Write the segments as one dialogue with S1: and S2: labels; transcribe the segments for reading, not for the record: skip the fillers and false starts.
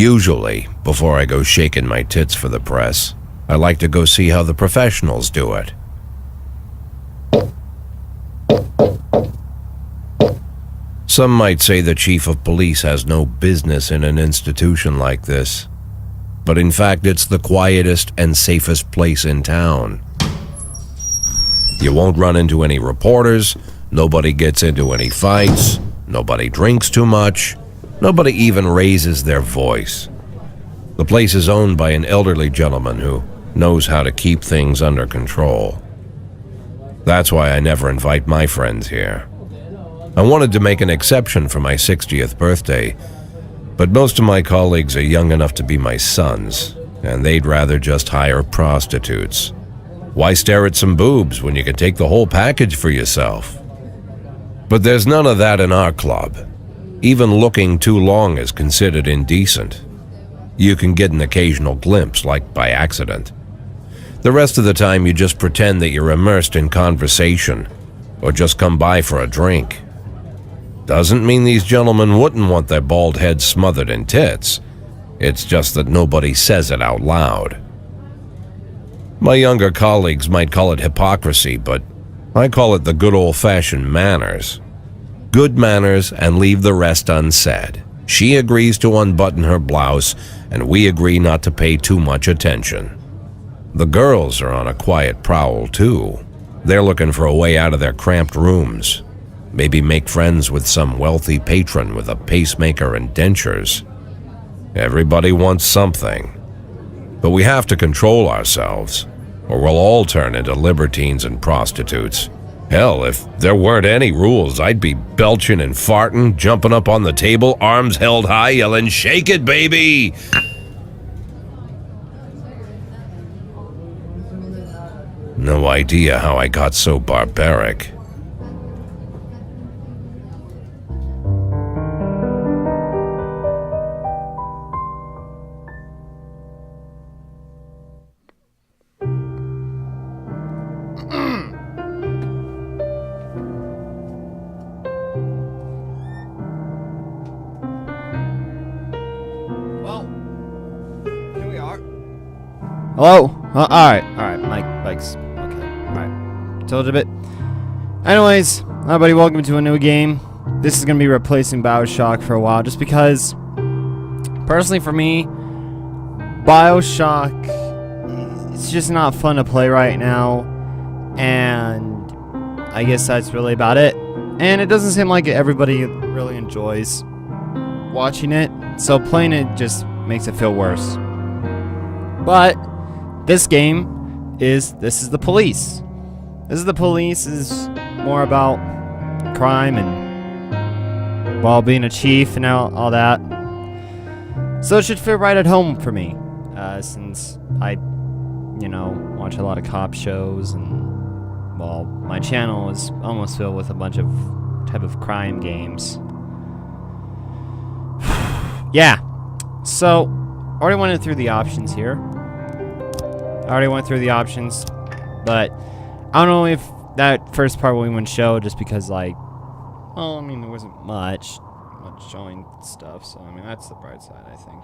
S1: Usually, before I go shaking my tits for the press, I like to go see how the professionals do it. Some might say the chief of police has no business in an institution like this, but in fact it's the quietest and safest place in town. You won't run into any reporters, nobody gets into any fights, nobody drinks too much, nobody even raises their voice. The place is owned by an elderly gentleman who knows how to keep things under control. That's why I never invite my friends here. I wanted to make an exception for my 60th birthday, but most of my colleagues are young enough to be my sons, and they'd rather just hire prostitutes. Why stare at some boobs when you can take the whole package for yourself? But there's none of that in our club. Even looking too long is considered indecent. You can get an occasional glimpse, like by accident. The rest of the time you just pretend that you're immersed in conversation, or just come by for a drink. Doesn't mean these gentlemen wouldn't want their bald heads smothered in tits. It's just that nobody says it out loud. My younger colleagues might call it hypocrisy, but I call it the good old-fashioned manners. Good manners and leave the rest unsaid. She agrees to unbutton her blouse, and we agree not to pay too much attention. The girls are on a quiet prowl, too. They're looking for a way out of their cramped rooms. Maybe make friends with some wealthy patron with a pacemaker and dentures. Everybody wants something. But we have to control ourselves, or we'll all turn into libertines and prostitutes. Hell, if there weren't any rules, I'd be belching and farting, jumping up on the table, arms held high, yelling, "Shake it, baby!" No idea how I got so barbaric.
S2: Hello? Alright, Mike's okay. Alright. Told you a bit. Anyways, hi buddy, welcome to a new game. This is gonna be replacing BioShock for a while, just because personally for me, BioShock, it's just not fun to play right now, and I guess that's really about it. And it doesn't seem like everybody really enjoys watching it, so playing it just makes it feel worse. But this game is the police. The police is more about crime and, well, being a chief and all that. So it should fit right at home for me, since I, watch a lot of cop shows, and, well, my channel is almost filled with a bunch of type of crime games. Yeah. So, already went through the options here. But I don't know if that first part we wouldn't show, just because, like, well, I mean, there wasn't much showing stuff, so, I mean, that's the bright side, I think.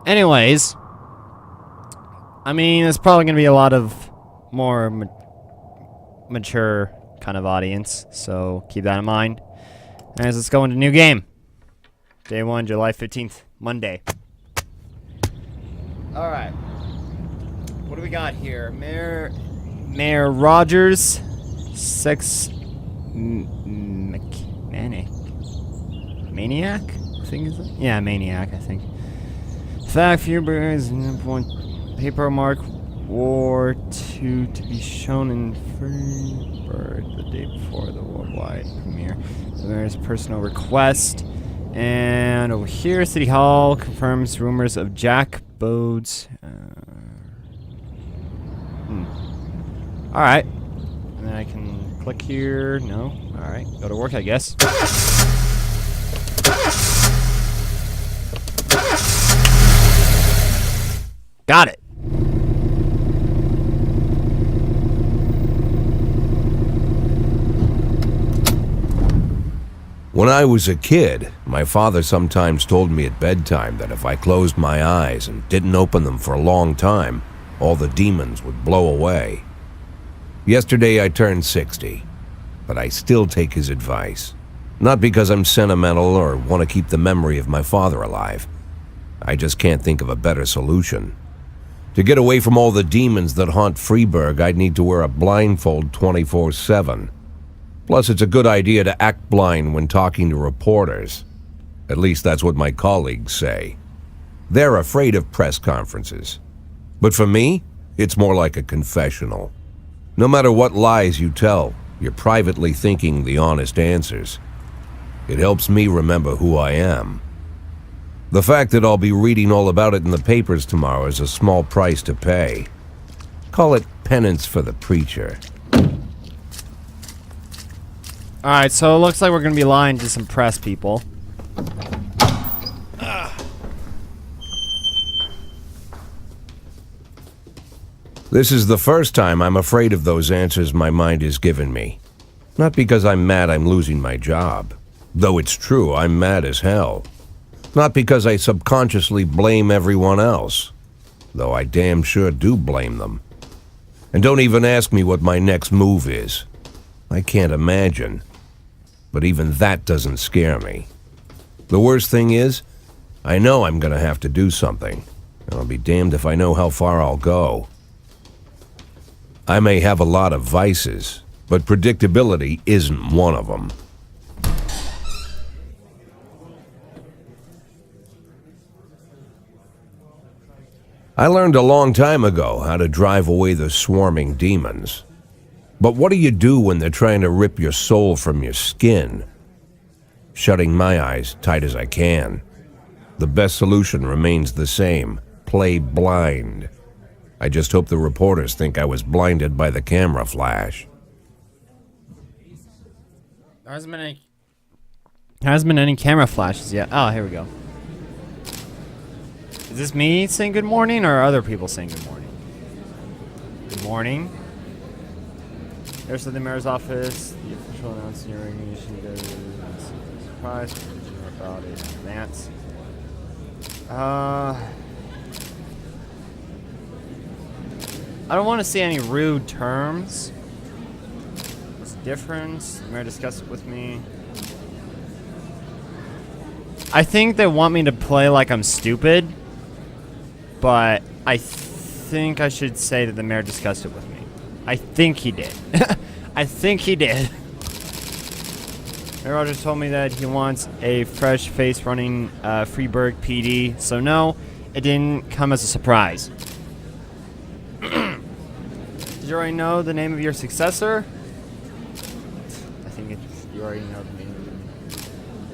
S2: Anyways, I mean, there's probably going to be a lot of more mature kind of audience, so keep that in mind. Anyways, let's go into new game. Day 1, July 15th, Monday. Alright. What do we got here? Mayor Rogers, sex maniac? I think is it? Yeah, maniac, I think. Fact, few birds, paper mark War 2 to be shown in Free Bird the day before the worldwide premiere. So there's a personal request. And over here, City Hall confirms rumors of Jack Bode's. Alright. And then I can click here. No. Alright. Go to work, I guess. Got it.
S1: When I was a kid, my father sometimes told me at bedtime that if I closed my eyes and didn't open them for a long time, all the demons would blow away. Yesterday I turned 60, but I still take his advice. Not because I'm sentimental or want to keep the memory of my father alive. I just can't think of a better solution. To get away from all the demons that haunt Freeburg, I'd need to wear a blindfold 24/7. Plus, it's a good idea to act blind when talking to reporters. At least that's what my colleagues say. They're afraid of press conferences. But for me, it's more like a confessional. No matter what lies you tell, you're privately thinking the honest answers. It helps me remember who I am. The fact that I'll be reading all about it in the papers tomorrow is a small price to pay. Call it penance for the preacher.
S2: Alright, so it looks like we're gonna be lying to some press people.
S1: This is the first time I'm afraid of those answers my mind has given me. Not because I'm mad I'm losing my job. Though it's true, I'm mad as hell. Not because I subconsciously blame everyone else. Though I damn sure do blame them. And don't even ask me what my next move is. I can't imagine. But even that doesn't scare me. The worst thing is, I know I'm gonna have to do something. And I'll be damned if I know how far I'll go. I may have a lot of vices, but predictability isn't one of them. I learned a long time ago how to drive away the swarming demons. But what do you do when they're trying to rip your soul from your skin? Shutting my eyes tight as I can. The best solution remains the same: play blind. I just hope the reporters think I was blinded by the camera flash.
S2: There hasn't been any camera flashes yet. Oh, here we go. Is this me saying good morning or other people saying good morning? Good morning. There's the mayor's office. The official announced your recognition goes surprise about it in advance. I don't want to say any rude terms. What's the difference? The mayor discussed it with me. I think they want me to play like I'm stupid, but I think I should say that the mayor discussed it with me. I think he did. I think he did. Mayor Rogers told me that he wants a fresh face running Freeburg PD, so no, it didn't come as a surprise. Did you already know the name of your successor? I think you already know the name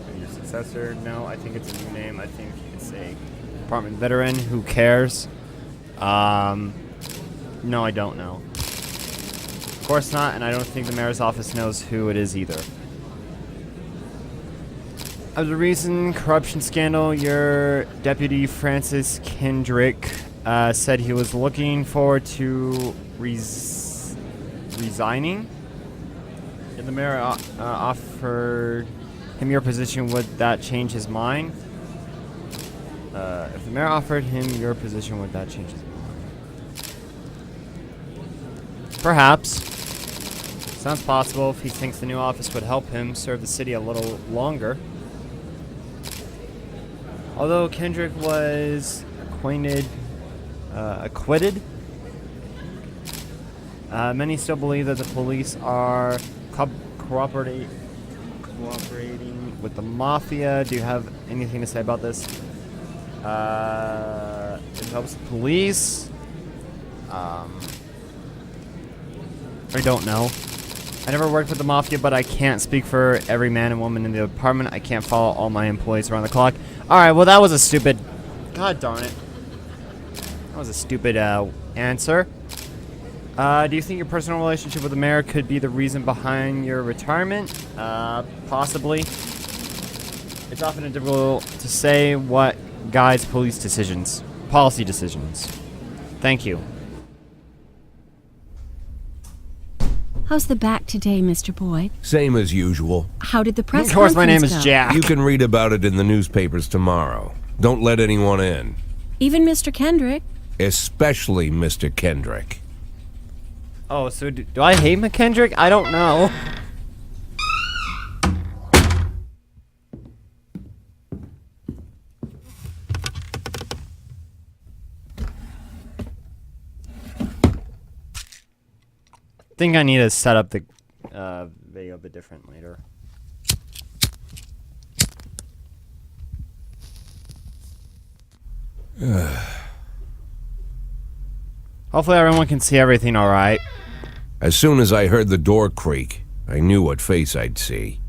S2: of your successor. No, I think it's a new name. I think it's a department veteran. Who cares? No, I don't know. Of course not, and I don't think the mayor's office knows who it is either. As a recent corruption scandal, your deputy Francis Kendrick said he was looking forward to resigning. If the mayor offered him your position, would that change his mind? If the mayor offered him your position, would that change his mind? Perhaps. Sounds possible if he thinks the new office would help him serve the city a little longer. Although Kendrick was acquitted, many still believe that the police are cooperating with the Mafia. Do you have anything to say about this? It helps the police. I don't know. I never worked with the Mafia, but I can't speak for every man and woman in the department. I can't follow all my employees around the clock. Alright, well that was a stupid... God darn it. That was a stupid answer. Do you think your personal relationship with the mayor could be the reason behind your retirement? Possibly. It's often difficult to say what guides policy decisions. Thank you.
S3: How's the back today, Mr. Boyd?
S1: Same as usual.
S3: How did the press
S2: Of course, my name
S3: conference
S2: is
S3: go?
S2: Jack.
S1: You can read about it in the newspapers tomorrow. Don't let anyone in.
S3: Even Mr. Kendrick?
S1: Especially Mr. Kendrick.
S2: Oh, so do I hate McKendrick? I don't know. I think I need to set up the video a bit different later. Hopefully everyone can see everything all right.
S1: As soon as I heard the door creak, I knew what face I'd see.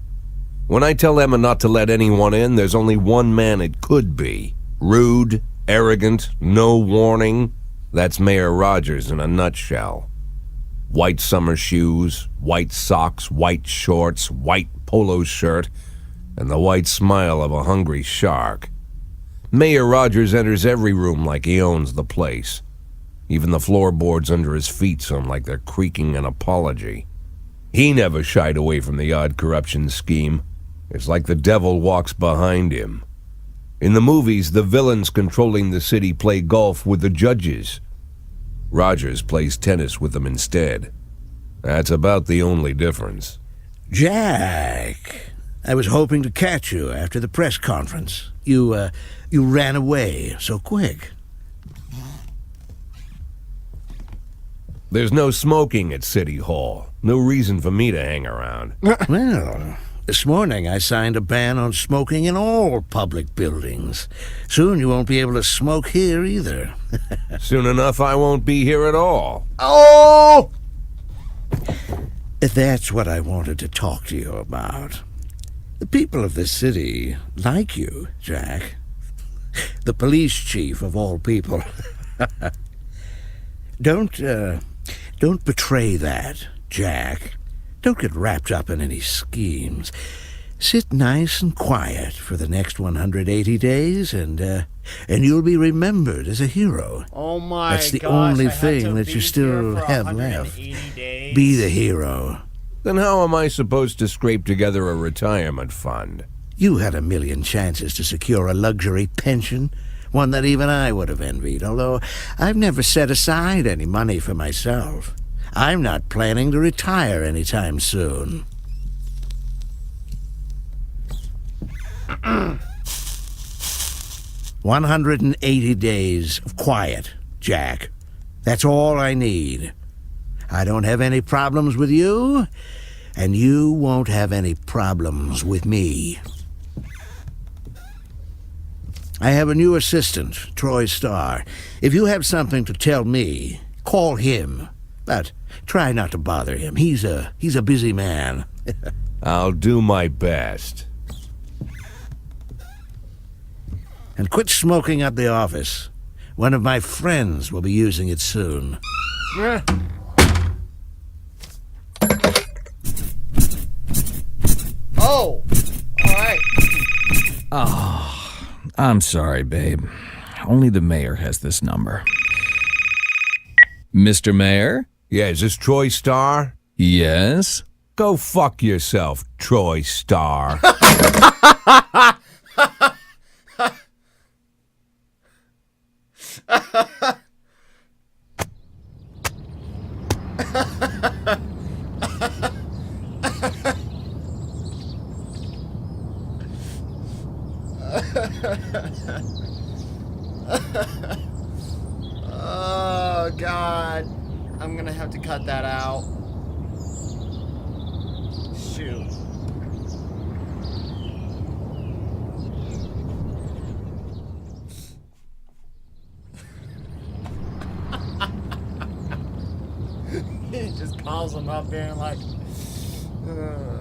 S1: When I tell Emma not to let anyone in, there's only one man it could be. Rude, arrogant, no warning. That's Mayor Rogers in a nutshell. White summer shoes, white socks, white shorts, white polo shirt, and the white smile of a hungry shark. Mayor Rogers enters every room like he owns the place. Even the floorboards under his feet sound like they're creaking an apology. He never shied away from the odd corruption scheme. It's like the devil walks behind him. In the movies, the villains controlling the city play golf with the judges. Rogers plays tennis with them instead. That's about the only difference.
S4: Jack, I was hoping to catch you after the press conference. You ran away so quick.
S1: There's no smoking at City Hall. No reason for me to hang around.
S4: Well, this morning I signed a ban on smoking in all public buildings. Soon you won't be able to smoke here either.
S1: Soon enough, I won't be here at all.
S2: Oh!
S4: That's what I wanted to talk to you about. The people of this city like you, Jack. The police chief of all people. Don't betray that, Jack. Don't get wrapped up in any schemes. Sit nice and quiet for the next 180 days, and you'll be remembered as a hero.
S2: Oh my
S4: That's the
S2: gosh,
S4: only
S2: I have
S4: thing
S2: to
S4: that
S2: be
S4: you still
S2: here for
S4: have
S2: 180
S4: left.
S2: days?
S4: Be the hero.
S1: Then how am I supposed to scrape together a retirement fund?
S4: You had a million chances to secure a luxury pension, one that even I would have envied, although I've never set aside any money for myself. I'm not planning to retire anytime soon. 180 days of quiet, Jack. That's all I need. I don't have any problems with you, and you won't have any problems with me. I have a new assistant, Troy Starr. If you have something to tell me, call him. But try not to bother him. He's a busy man.
S1: I'll do my best.
S4: And quit smoking up the office. One of my friends will be using it soon.
S2: Oh! Alright.
S5: Oh, I'm sorry, babe. Only the mayor has this number. Mr. Mayor?
S1: Yeah, is this Troy Starr?
S5: Yes?
S1: Go fuck yourself, Troy Starr.
S2: Oh, God. I'm gonna have to cut that out. Shoot. He just calls him up there and like,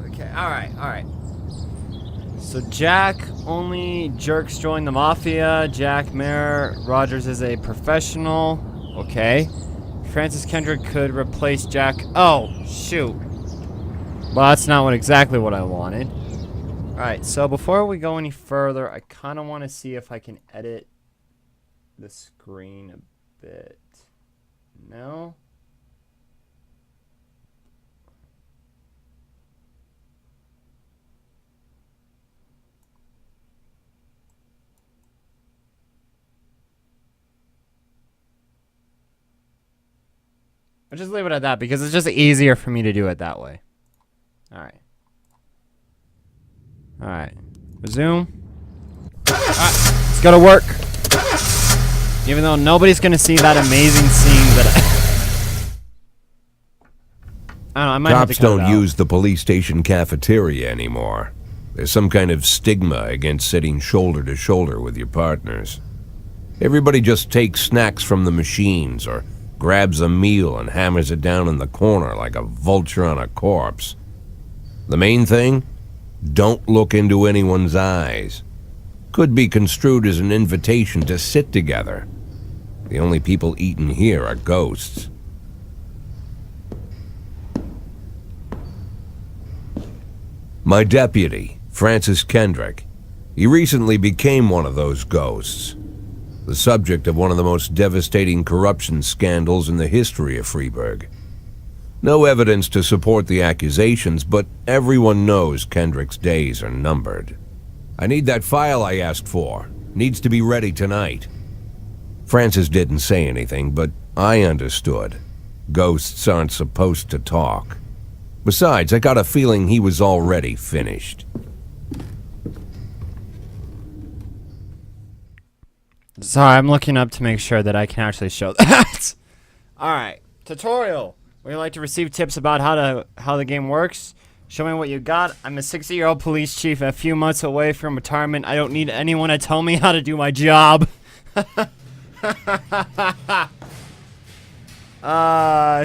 S2: okay, alright. So Jack only jerks join the Mafia. Jack Mayer Rogers is a professional. Okay. Francis Kendrick could replace Jack. Oh, shoot. Well, that's not exactly what I wanted. Alright, so before we go any further, I kind of want to see if I can edit the screen a bit. No? I'll just leave it at that because it's just easier for me to do it that way. Alright. Alright. Resume. Alright. Let's go to work. Even though nobody's gonna see that amazing scene that I don't know, I might have to
S1: Cops
S2: cut it
S1: don't
S2: out.
S1: use the police station cafeteria anymore. There's some kind of stigma against sitting shoulder to shoulder with your partners. Everybody just takes snacks from the machines or grabs a meal and hammers it down in the corner like a vulture on a corpse. The main thing? Don't look into anyone's eyes. Could be construed as an invitation to sit together. The only people eating here are ghosts. My deputy, Francis Kendrick. He recently became one of those ghosts. The subject of one of the most devastating corruption scandals in the history of Freeburg. No evidence to support the accusations, but everyone knows Kendrick's days are numbered. I need that file I asked for. Needs to be ready tonight. Francis didn't say anything, but I understood. Ghosts aren't supposed to talk. Besides, I got a feeling he was already finished.
S2: Sorry, I'm looking up to make sure that I can actually show that. Alright. Tutorial. Would you like to receive tips about how the game works? Show me what you got. I'm a 60-year-old police chief a few months away from retirement. I don't need anyone to tell me how to do my job.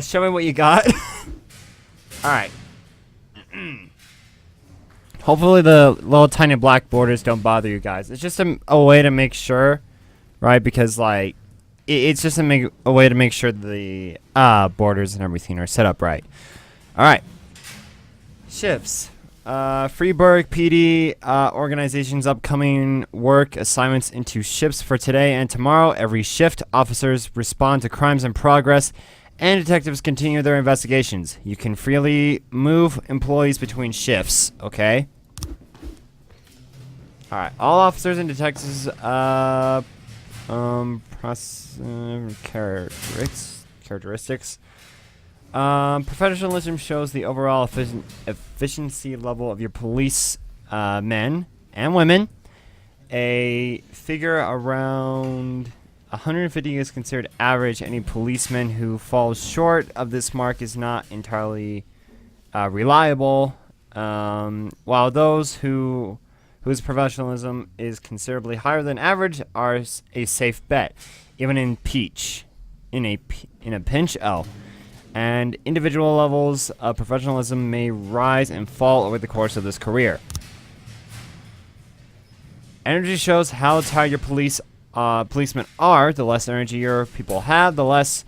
S2: Show me what you got. Alright. Hopefully the little tiny black borders don't bother you guys. It's just a way to make sure, right? Because, like, it's just a way to make sure the borders and everything are set up right. Alright. Shifts. Freeburg PD organization's upcoming work assignments into shifts for today and tomorrow. Every shift, officers respond to crimes in progress, and detectives continue their investigations. You can freely move employees between shifts, okay? Alright, all officers and detectives, characteristics. Professionalism shows the overall efficiency level of your police men and women. A figure around 150 is considered average. Any policeman who falls short of this mark is not entirely reliable, while those whose professionalism is considerably higher than average are a safe bet, even in a pinch. And individual levels of professionalism may rise and fall over the course of this career. Energy shows how tired your policemen are. The less energy your people have, the less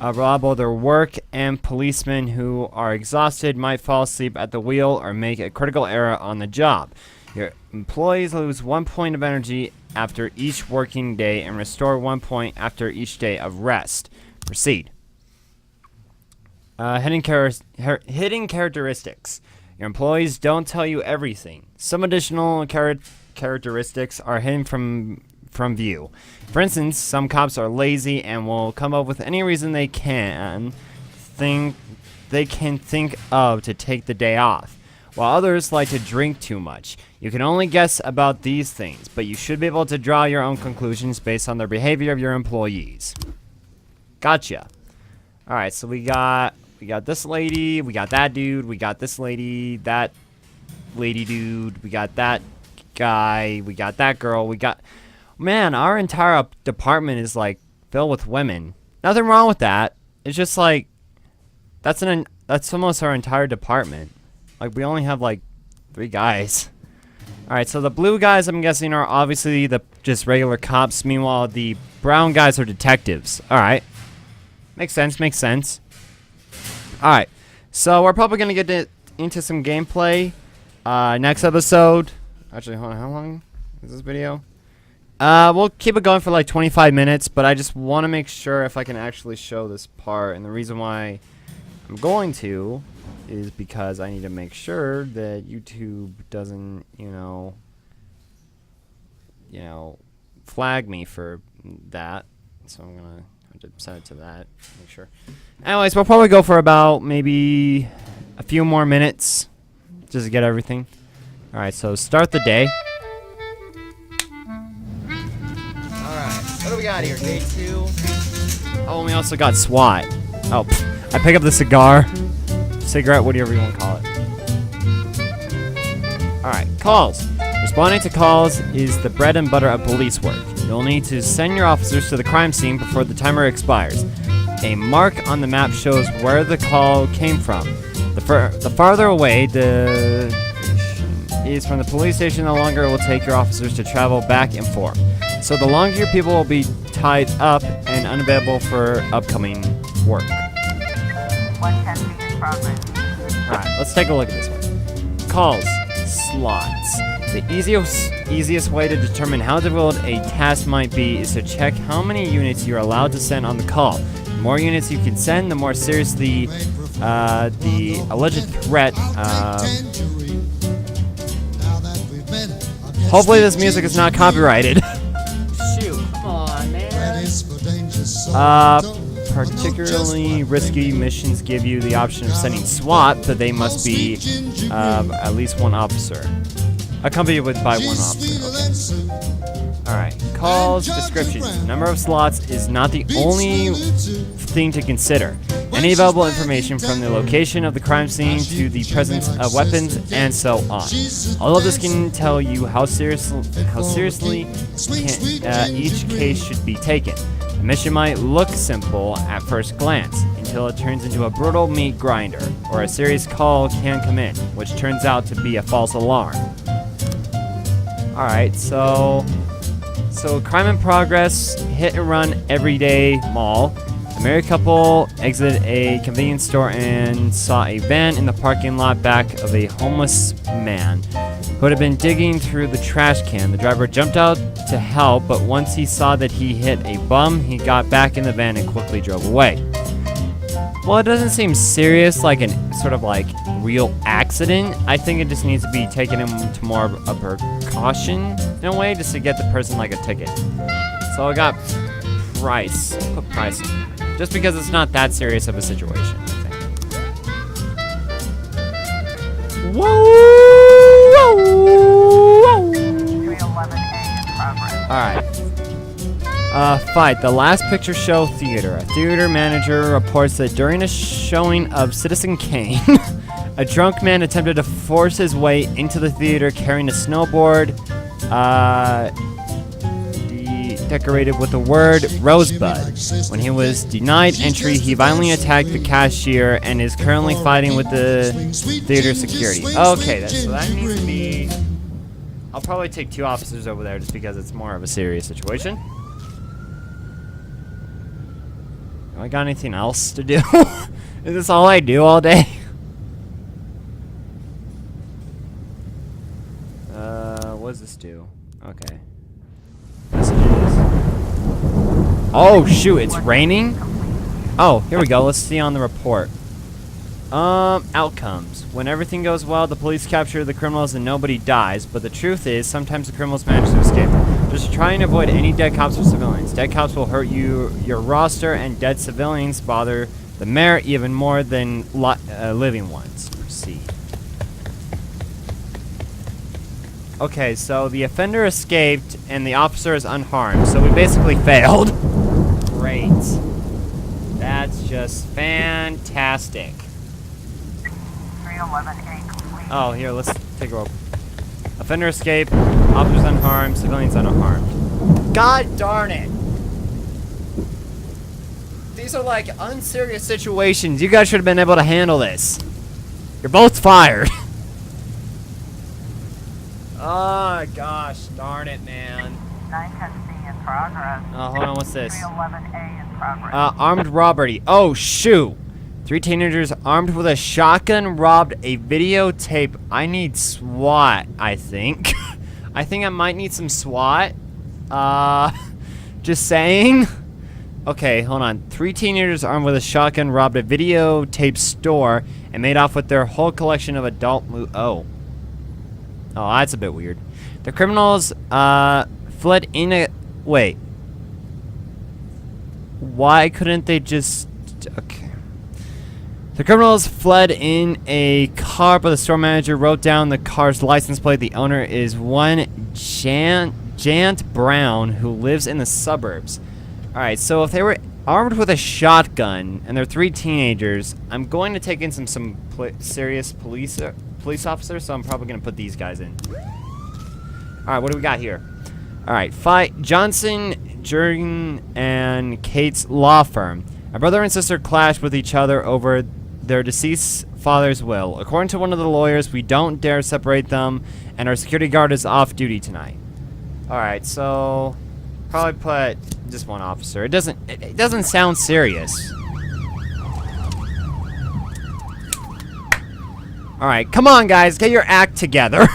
S2: reliable their work, and policemen who are exhausted might fall asleep at the wheel or make a critical error on the job. Your employees lose 1 point of energy after each working day and restore 1 point after each day of rest. Proceed. Hidden characteristics. Your employees don't tell you everything. Some additional characteristics are hidden from view. For instance, some cops are lazy and will come up with any reason they can think of to take the day off, while others like to drink too much. You can only guess about these things, but you should be able to draw your own conclusions based on the behavior of your employees. Gotcha. Alright, so we got this lady, we got that dude, we got this lady, that lady dude, we got that guy, we got that girl, we got... Man, our entire department is, like, filled with women. Nothing wrong with that. It's just, like, that's almost our entire department. Like, we only have, like, 3 guys. Alright, so the blue guys, I'm guessing, are obviously the just regular cops. Meanwhile, the brown guys are detectives. Alright. Makes sense, makes sense. Alright, so we're probably going to get into some gameplay next episode. Actually, hold on, how long is this video? We'll keep it going for like 25 minutes, but I just want to make sure if I can actually show this part. And the reason why I'm going to is because I need to make sure that YouTube doesn't, you know, flag me for that. So I'm going to I have to set it to that. Make sure. Anyways, we'll probably go for about maybe a few more minutes just to get everything. All right, so start the day. All right, what do we got here? Day 2. Oh, and we also got SWAT. Oh, I pick up the cigarette, whatever you want to call it. Alright, calls. Responding to calls is the bread and butter of police work. You'll need to send your officers to the crime scene before the timer expires. A mark on the map shows where the call came from. The farther away the is from the police station, the longer it will take your officers to travel back and forth. So the longer your people will be tied up and unavailable for upcoming work.
S6: 110 in progress.
S2: Alright, let's take a look at this one. Calls. Slots. The easiest way to determine how difficult a task might be is to check how many units you're allowed to send on the call. The more units you can send, the more seriously the alleged threat. Hopefully this music is not copyrighted. Shoot, come on, man. Particularly risky missions give you the option of sending SWAT, but they must be at least one officer. Accompanied by one officer. Okay. Alright. Calls, descriptions. Number of slots is not the only thing to consider. Any available information from the location of the crime scene to the presence of weapons and so on. All of this can tell you how seriously each case should be taken. A mission might look simple at first glance, until it turns into a brutal meat grinder, or a serious call can come in, which turns out to be a false alarm. Alright, so crime in progress, hit and run everyday mall. A married couple exited a convenience store and saw a van in the parking lot back of a homeless man who had been digging through the trash can. The driver jumped out to help, but once he saw that he hit a bum, he got back in the van and quickly drove away. Well, it doesn't seem serious, like an sort of like real accident. I think it just needs to be taken into more of a precaution in a way, just to get the person like a ticket. So I got price. Put price in. Just because it's not that serious of a situation, I think. Whoa!
S6: 311A in progress.
S2: Alright. Fight. The last picture show theater. A theater manager reports that during a showing of Citizen Kane, a drunk man attempted to force his way into the theater carrying a snowboard, decorated with the word Rosebud. When he was denied entry, he violently attacked the cashier and is currently fighting with the theater security. Okay, so that needs to be... I'll probably take 2 officers over there just because it's more of a serious situation. I got anything else to do? Is this all I do all day? What does this do? Okay. Messages. Oh shoot, it's raining? Oh, here we go. Let's see on the report. Outcomes. When everything goes well, the police capture the criminals and nobody dies, but the truth is, sometimes the criminals manage to escape. Just try and avoid any dead cops or civilians. Dead cops will hurt your roster, and dead civilians bother the mayor even more than living ones. Let's see. Okay, so the offender escaped, and the officer is unharmed, so we basically failed. Great. That's just fantastic.
S6: 311A complete.
S2: Oh, here, let's take a roll. Offender escaped, officers unharmed, civilians unharmed. God darn it! These are like unserious situations. You guys should have been able to handle this. You're both fired. Oh gosh, darn it, man.
S6: 910C in progress.
S2: Oh, hold on, what's this?
S6: 311A in progress.
S2: Armed robbery. Oh, shoot. 3 teenagers armed with a shotgun robbed a videotape. I need SWAT, I think. I think I might need some SWAT. Just saying. Okay, hold on. 3 teenagers armed with a shotgun robbed a videotape store and made off with their whole collection of adult Oh, that's a bit weird. The criminals, fled in a... Wait. Why couldn't they just... Okay. The criminals fled in a car, but the store manager wrote down the car's license plate. The owner is one Jant Brown, who lives in the suburbs. Alright, so if they were armed with a shotgun, and they're 3 teenagers, I'm going to take in some serious police officers, so I'm probably going to put these guys in. Alright, what do we got here? Alright, Johnson, Jurgen, and Kate's law firm. A brother and sister clashed with each other over their deceased father's will. According to one of the lawyers, we don't dare separate them, and our security guard is off duty tonight. Alright, so probably put just one officer. It doesn't sound serious. Alright, come on guys, get your act together.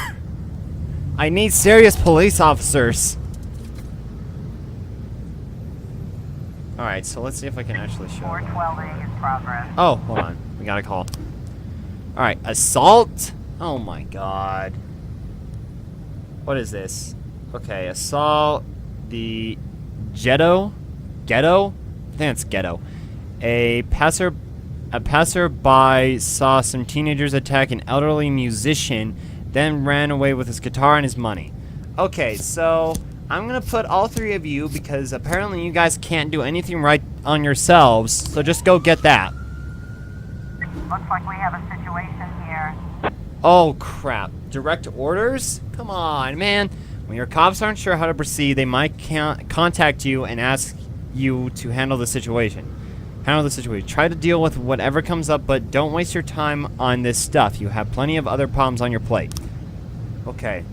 S2: I need serious police officers. Alright, so let's see if I can actually show them.
S6: 412A in progress.
S2: Oh, hold on. We got a call. Alright, assault? Oh my god. What is this? Okay, assault the ghetto? I think it's ghetto. A passerby saw some teenagers attack an elderly musician, then ran away with his guitar and his money. Okay, so I'm gonna put all 3 of you because apparently you guys can't do anything right on yourselves, so just go get that.
S6: Looks like we have a situation here.
S2: Oh crap. Direct orders? Come on, man. When your cops aren't sure how to proceed, they might contact you and ask you to handle the situation. Try to deal with whatever comes up, but don't waste your time on this stuff. You have plenty of other problems on your plate. Okay.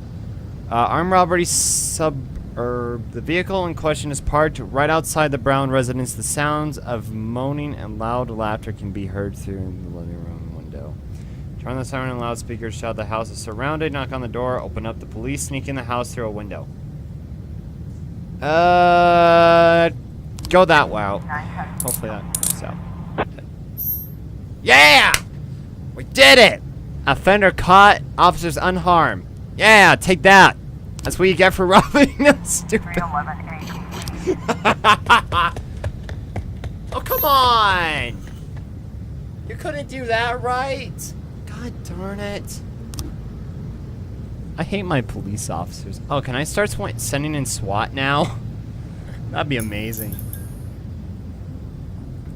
S2: Armed robbery suburb. The vehicle in question is parked right outside the Brown residence. The sounds of moaning and loud laughter can be heard through the living room window. Turn the siren and loudspeakers. Shout the house is surrounded. Knock on the door. Open up. The police sneak in the house through a window. Go that route. Hopefully that works out. Yeah! We did it! Offender caught. Officers unharmed. Yeah, take that. That's what you get for robbing. That's stupid.
S6: 311A.
S2: Oh, come on! You couldn't do that, right? God darn it. I hate my police officers. Oh, can I start sending in SWAT now? That'd be amazing.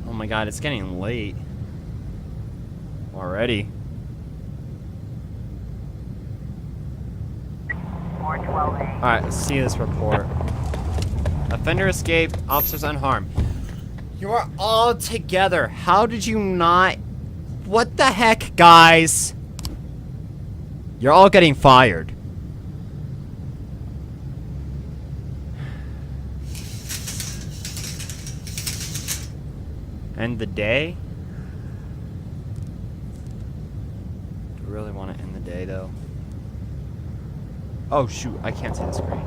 S2: Oh my god, it's getting late. Already.
S6: 412A.
S2: Alright, let's see this report. Offender escaped, officers unharmed. You are all together. How did you not... What the heck, guys? You're all getting fired. End the day? Do we really want to end the day, though? Oh, shoot. I can't see the screen.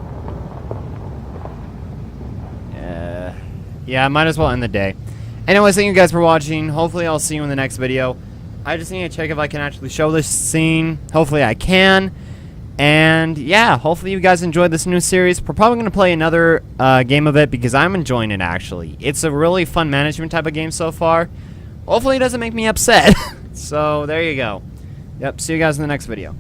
S2: Yeah, I might as well end the day. Anyways, thank you guys for watching. Hopefully, I'll see you in the next video. I just need to check if I can actually show this scene. Hopefully, I can. And, yeah, hopefully you guys enjoyed this new series. We're probably going to play another game of it because I'm enjoying it, actually. It's a really fun management type of game so far. Hopefully, it doesn't make me upset. So, there you go. Yep, see you guys in the next video.